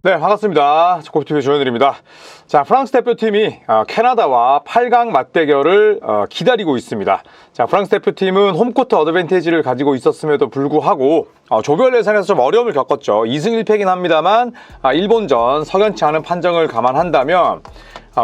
네, 반갑습니다. 골프TV 조현일입니다. 자, 프랑스 대표팀이 캐나다와 8강 맞대결을 기다리고 있습니다. 자, 프랑스 대표팀은 홈코트 어드밴티지를 가지고 있었음에도 불구하고 조별 예선에서 좀 어려움을 겪었죠. 2승 1패긴 합니다만 일본전 석연치 않은 판정을 감안한다면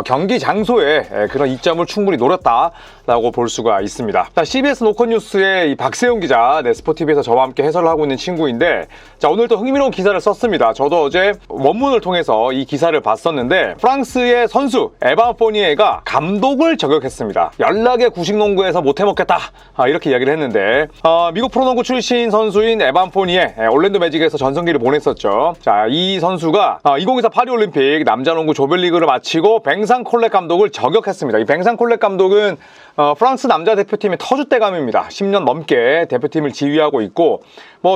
경기 장소에 그런 이점을 충분히 노렸다라고 볼 수가 있습니다. 자, CBS 노컷뉴스의 이 박세용 기자, 스포티비에서 저와 함께 해설을 하고 있는 친구인데, 자, 오늘 또 흥미로운 기사를 썼습니다. 저도 어제 원문을 통해서 이 기사를 봤었는데, 프랑스의 선수 에반 포니에가 감독을 저격했습니다. 연락에 구식농구에서 못해먹겠다, 이렇게 이야기를 했는데, 미국 프로농구 출신 선수인 에반 포니에 올랜도 매직에서 전성기를 보냈었죠. 자, 이 선수가 2024 파리올림픽 남자농구 조별리그를 마치고 뱅상 콜렛 감독을 저격했습니다. 이 뱅상 콜렛 감독은 프랑스 남자 대표팀의 터줏대감입니다. 10년 넘게 대표팀을 지휘하고 있고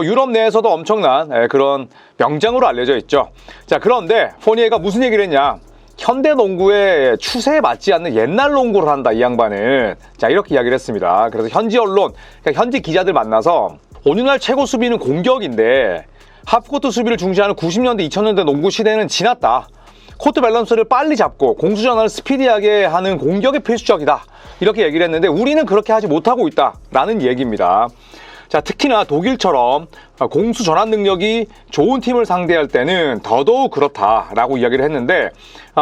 유럽 내에서도 엄청난 그런 명장으로 알려져 있죠. 자, 그런데 포니에가 무슨 얘기를 했냐? 현대 농구의 추세에 맞지 않는 옛날 농구를 한다, 이 양반은. 자, 이렇게 이야기를 했습니다. 그래서 현지 언론, 그러니까 현지 기자들 만나서 오늘날 최고 수비는 공격인데 하프코트 수비를 중시하는 90년대, 2000년대 농구 시대는 지났다. 코트 밸런스를 빨리 잡고 공수 전환을 스피디하게 하는 공격이 필수적이다, 이렇게 얘기를 했는데 우리는 그렇게 하지 못하고 있다라는 얘기입니다. 자, 특히나 독일처럼 공수 전환 능력이 좋은 팀을 상대할 때는 더더욱 그렇다라고 이야기를 했는데,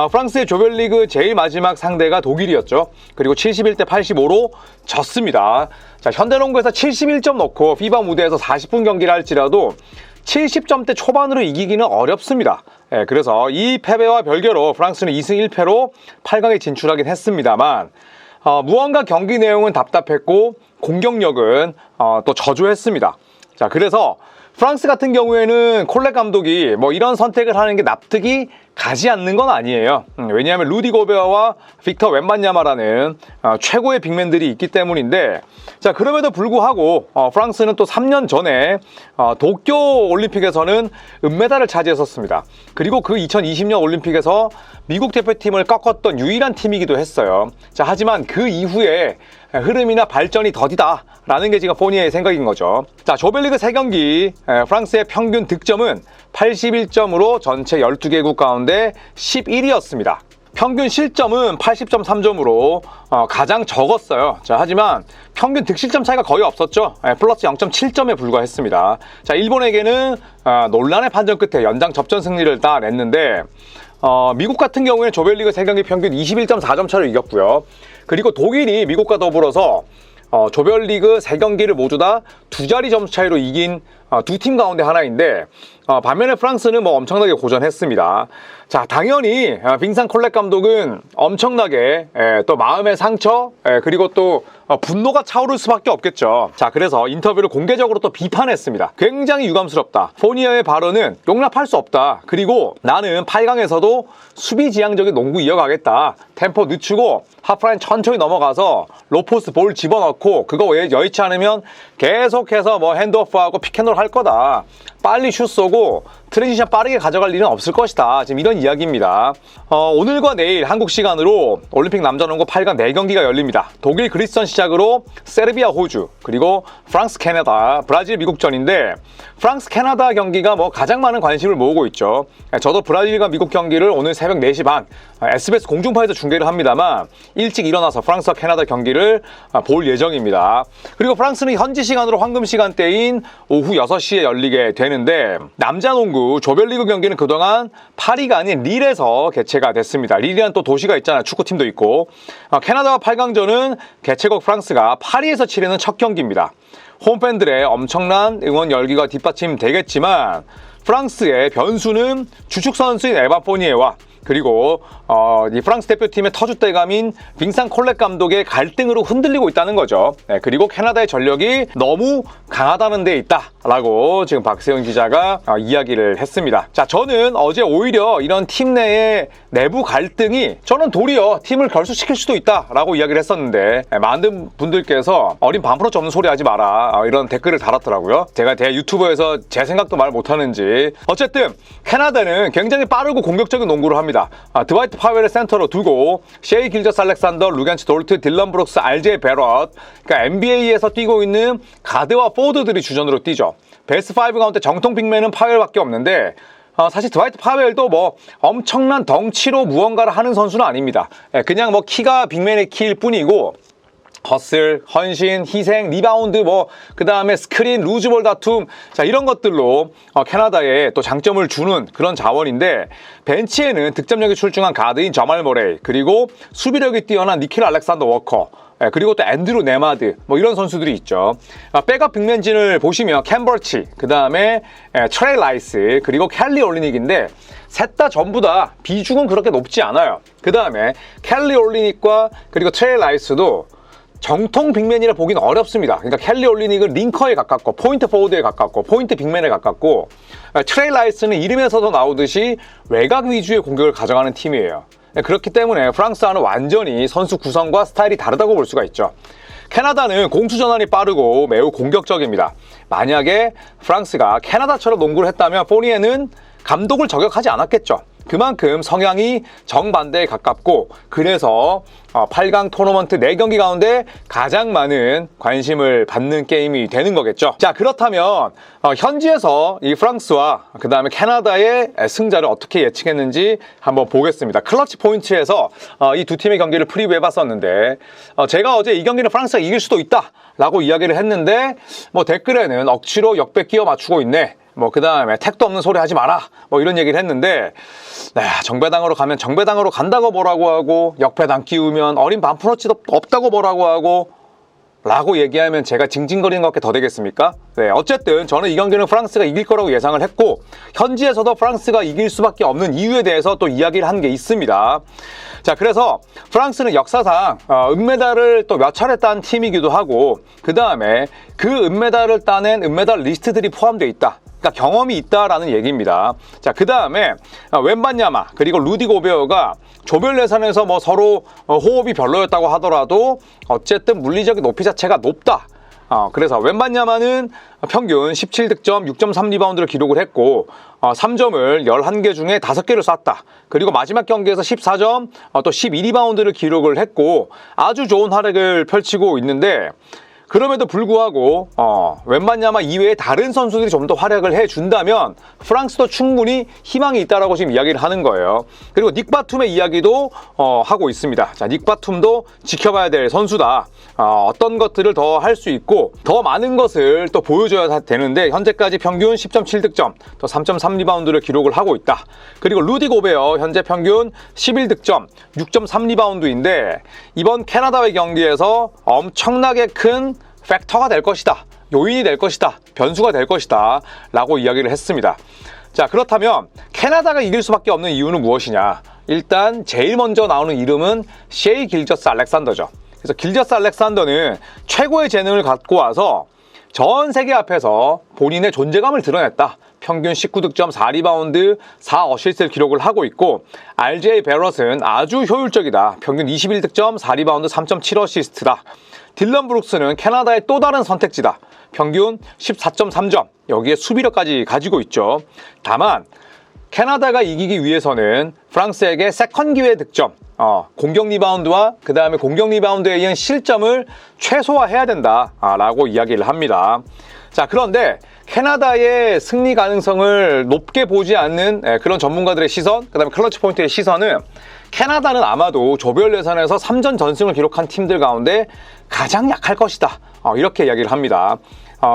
프랑스의 조별리그 제일 마지막 상대가 독일이었죠. 그리고 71대 85로 졌습니다. 자, 현대농구에서 71점 넣고 피바 무대에서 40분 경기를 할지라도 70점대 초반으로 이기기는 어렵습니다. 그래서 이 패배와 별개로 프랑스는 2승 1패로 8강에 진출하긴 했습니다만 무언가 경기 내용은 답답했고 공격력은 또 저조했습니다. 자, 그래서 프랑스 같은 경우에는 콜렛 감독이 이런 선택을 하는 게 납득이 가지 않는 건 아니에요. 왜냐하면 루디 고베어와 빅터 웬반야마라는 최고의 빅맨들이 있기 때문인데, 자, 그럼에도 불구하고 프랑스는 또 3년 전에 도쿄 올림픽에서는 은메달을 차지했었습니다. 그리고 그 2020년 올림픽에서 미국 대표팀을 꺾었던 유일한 팀이기도 했어요. 자, 하지만 그 이후에 흐름이나 발전이 더디다라는 게 지금 포니에의 생각인 거죠. 자, 조별리그 3경기 프랑스의 평균 득점은 81점으로 전체 12개국 가운데 11위였습니다. 평균 실점은 80.3점으로 가장 적었어요. 자, 하지만 평균 득실점 차이가 거의 없었죠. 플러스 0.7점에 불과했습니다. 자, 일본에게는 논란의 판정 끝에 연장 접전 승리를 따냈는데, 미국 같은 경우에는 조별리그 3경기 평균 21.4점 차로 이겼고요. 그리고 독일이 미국과 더불어서 조별리그 3경기를 모두 다 2자리 점수 차이로 이긴 두 팀 가운데 하나인데, 반면에 프랑스는 엄청나게 고전했습니다. 자, 당연히 빙상 콜렛 감독은 엄청나게 또 마음의 상처, 그리고 또 분노가 차오를 수밖에 없겠죠. 자, 그래서 인터뷰를 공개적으로 또 비판했습니다. 굉장히 유감스럽다. 포니어의 발언은 용납할 수 없다. 그리고 나는 8강에서도 수비지향적인 농구 이어가겠다. 템포 늦추고 하프라인 천천히 넘어가서 로포스 볼 집어넣고 그거 여의치 않으면 계속해서 핸드오프하고 픽앤롤 할 거다. 빨리 슛 쏘고 트랜지션 빠르게 가져갈 일은 없을 것이다. 지금 이런 이야기입니다. 오늘과 내일 한국 시간으로 올림픽 남자농구 8강 4경기가 열립니다. 독일 그리스전 시작으로 세르비아 호주, 그리고 프랑스 캐나다, 브라질 미국전인데, 프랑스 캐나다 경기가 가장 많은 관심을 모으고 있죠. 저도 브라질과 미국 경기를 오늘 새벽 4시 반 SBS 공중파에서 중계를 합니다만 일찍 일어나서 프랑스와 캐나다 경기를 볼 예정입니다. 그리고 프랑스는 현지 시간으로 황금 시간대인 오후 6시에 열리게 되는데, 남자농구 조별리그 경기는 그동안 파리가 아닌 릴에서 개최가 됐습니다. 릴이라는 또 도시가 있잖아요. 축구팀도 있고. 캐나다와 8강전은 개최국 프랑스가 파리에서 치르는 첫 경기입니다. 홈팬들의 엄청난 응원 열기가 뒷받침되겠지만 프랑스의 변수는 주축 선수인 에반 포니에와 그리고 이 프랑스 대표팀의 터줏대감인 빙상 콜렛 감독의 갈등으로 흔들리고 있다는 거죠. 그리고 캐나다의 전력이 너무 강하다는 데 있다라고 지금 박세훈 기자가 이야기를 했습니다. 자, 저는 어제 오히려 이런 팀 내의 내부 갈등이 저는 도리어 팀을 결속시킬 수도 있다라고 이야기를 했었는데, 많은 분들께서 어린 반프로치 없는 소리 하지 마라, 이런 댓글을 달았더라고요. 제가 대 유튜버에서 제 생각도 말 못하는지. 어쨌든 캐나다는 굉장히 빠르고 공격적인 농구를 합니다. 드와이트 파웰을 센터로 두고 셰이 길저스 알렉산더, 루겐츠 돌트, 딜런 브룩스, RJ 베럿, 그러니까 NBA에서 뛰고 있는 가드와 포워드들이 주전으로 뛰죠. 베스트 5 가운데 정통 빅맨은 파웰밖에 없는데 사실 드와이트 파웰도 뭐 엄청난 덩치로 무언가를 하는 선수는 아닙니다. 그냥 뭐 키가 빅맨의 키일 뿐이고 허슬, 헌신, 희생, 리바운드, 뭐 그 다음에 스크린, 루즈볼 다툼, 자 이런 것들로 캐나다에 또 장점을 주는 그런 자원인데, 벤치에는 득점력이 출중한 가드인 저말 모레이, 그리고 수비력이 뛰어난 니킬 알렉산더 워커, 그리고 또 앤드루 네마드, 뭐 이런 선수들이 있죠. 백업 빅맨진을 보시면 캠버치, 그 다음에 트레이 라이스, 그리고 켈리 올리닉인데 셋 다 전부 다 비중은 그렇게 높지 않아요. 그 다음에 켈리 올리닉과 그리고 트레이 라이스도 정통 빅맨이라 보기는 어렵습니다. 그러니까 켈리 올리닉은 링커에 가깝고 포인트 포워드에 가깝고 포인트 빅맨에 가깝고, 트레이 라이스는 이름에서도 나오듯이 외곽 위주의 공격을 가져가는 팀이에요. 그렇기 때문에 프랑스와는 완전히 선수 구성과 스타일이 다르다고 볼 수가 있죠. 캐나다는 공수 전환이 빠르고 매우 공격적입니다. 만약에 프랑스가 캐나다처럼 농구를 했다면 포니에는 감독을 저격하지 않았겠죠. 그만큼 성향이 정반대에 가깝고, 그래서 8강 토너먼트 4경기 가운데 가장 많은 관심을 받는 게임이 되는 거겠죠. 자, 그렇다면 현지에서 이 프랑스와 그 다음에 캐나다의 승자를 어떻게 예측했는지 한번 보겠습니다. 클러치 포인트에서 이 두 팀의 경기를 프리뷰해봤었는데, 제가 어제 이 경기는 프랑스가 이길 수도 있다 라고 이야기를 했는데, 뭐 댓글에는 억지로 역백 끼워 맞추고 있네, 뭐 그 다음에 택도 없는 소리 하지 마라, 뭐 이런 얘기를 했는데, 정배당으로 가면 정배당으로 간다고 뭐라고 하고, 역배당 끼우면 어린 반프로치도 없다고 뭐라고 하고 라고 얘기하면 제가 징징거리는 것밖에 더 되겠습니까? 네, 어쨌든 저는 이 경기는 프랑스가 이길 거라고 예상을 했고, 현지에서도 프랑스가 이길 수밖에 없는 이유에 대해서 또 이야기를 한 게 있습니다. 자, 그래서 프랑스는 역사상 은메달을 또 몇 차례 딴 팀이기도 하고, 그 다음에 그 은메달을 따낸 은메달 리스트들이 포함되어 있다, 그러니까 경험이 있다라는 얘기입니다. 자, 그 다음에 웬반야마 그리고 루디 고베어가 조별 예선에서 뭐 서로 호흡이 별로였다고 하더라도 어쨌든 물리적인 높이 자체가 높다. 그래서 웬반야마는 평균 17득점, 6.3 리바운드를 기록을 했고, 3점을 11개 중에 5개를 쐈다. 그리고 마지막 경기에서 14점, 또 12리바운드를 기록을 했고, 아주 좋은 활약을 펼치고 있는데, 그럼에도 불구하고 웬반야마 이외에 다른 선수들이 좀 더 활약을 해준다면 프랑스도 충분히 희망이 있다라고 지금 이야기를 하는 거예요. 그리고 닉 바툼의 이야기도 하고 있습니다. 자, 닉 바툼도 지켜봐야 될 선수다. 어떤 것들을 더 할 수 있고 더 많은 것을 또 보여줘야 되는데, 현재까지 평균 10.7득점, 또 3.3 리바운드를 기록을 하고 있다. 그리고 루디 고베어 현재 평균 11득점, 6.3 리바운드인데 이번 캐나다와의 경기에서 엄청나게 큰 팩터가 될 것이다, 요인이 될 것이다, 변수가 될 것이다 라고 이야기를 했습니다. 자, 그렇다면 캐나다가 이길 수밖에 없는 이유는 무엇이냐? 일단 제일 먼저 나오는 이름은 셰이 길저스 알렉산더죠. 그래서 길저스 알렉산더는 최고의 재능을 갖고 와서 전 세계 앞에서 본인의 존재감을 드러냈다. 평균 19득점, 4리바운드, 4어시스트를 기록을 하고 있고, RJ 베럿은 아주 효율적이다. 평균 21득점, 4리바운드, 3.7어시스트다. 딜런 브룩스는 캐나다의 또 다른 선택지다. 평균 14.3점, 여기에 수비력까지 가지고 있죠. 다만 캐나다가 이기기 위해서는 프랑스에게 세컨 기회 득점, 공격 리바운드와 그 다음에 공격 리바운드에 의한 실점을 최소화해야 된다 라고 이야기를 합니다. 자, 그런데 캐나다의 승리 가능성을 높게 보지 않는 그런 전문가들의 시선, 그 다음에 클러치 포인트의 시선은 캐나다는 아마도 조별 예선에서 3전 전승을 기록한 팀들 가운데 가장 약할 것이다, 이렇게 이야기를 합니다.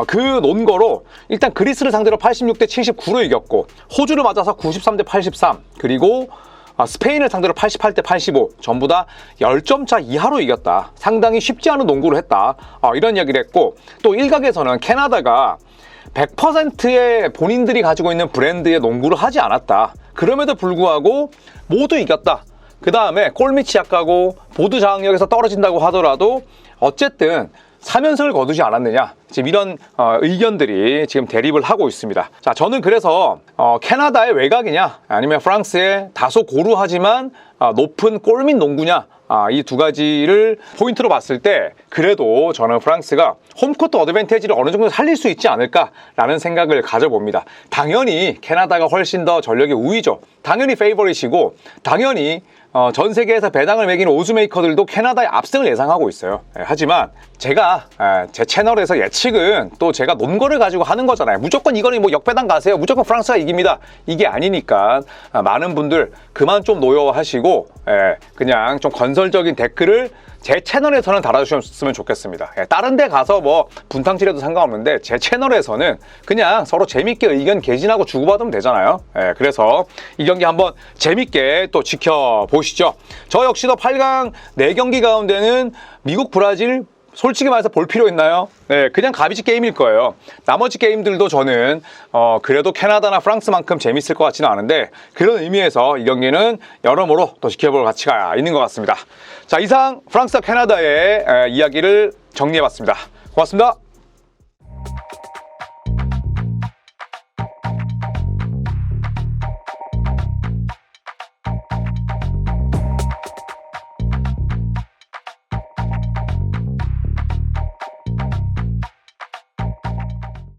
그 논거로 일단 그리스를 상대로 86대 79로 이겼고, 호주를 맞아서 93대 83, 그리고 스페인을 상대로 88대 85, 전부 다 10점 차 이하로 이겼다. 상당히 쉽지 않은 농구를 했다. 이런 이야기를 했고, 또 일각에서는 캐나다가 100%의 본인들이 가지고 있는 브랜드의 농구를 하지 않았다. 그럼에도 불구하고 모두 이겼다. 그 다음에 골밑이 약하고 보드 장악력에서 떨어진다고 하더라도 어쨌든 3연승을 거두지 않았느냐, 지금 이런 의견들이 지금 대립을 하고 있습니다. 자, 저는 그래서 캐나다의 외곽이냐 아니면 프랑스의 다소 고루하지만 높은 골밑 농구냐, 이 두 가지를 포인트로 봤을 때 그래도 저는 프랑스가 홈코트 어드밴티지를 어느 정도 살릴 수 있지 않을까라는 생각을 가져봅니다. 당연히 캐나다가 훨씬 더 전력의 우위죠. 당연히 페이버릿이고, 당연히 전 세계에서 배당을 매기는 오즈메이커들도 캐나다의 압승을 예상하고 있어요. 하지만 제가 제 채널에서 예측은 또 제가 논 거를 가지고 하는 거잖아요. 무조건 이거는 뭐 역배당 가세요. 무조건 프랑스가 이깁니다. 이게 아니니까 많은 분들 그만 좀 노여워하시고 그냥 좀 건설적인 댓글을 제 채널에서는 달아주셨으면 좋겠습니다. 다른 데 가서 뭐 분탕질해도 상관없는데 제 채널에서는 그냥 서로 재밌게 의견 개진하고 주고받으면 되잖아요. 그래서 이 경기 한번 재밌게 또 지켜보시죠. 저 역시도 8강 4경기 가운데는 미국, 브라질 솔직히 말해서 볼 필요 있나요? 네, 그냥 가비지 게임일 거예요. 나머지 게임들도 저는 그래도 캐나다나 프랑스만큼 재밌을 것 같지는 않은데 그런 의미에서 이 경기는 여러모로 또 지켜볼 가치가 있는 것 같습니다. 자, 이상 프랑스와 캐나다의 이야기를 정리해봤습니다. 고맙습니다.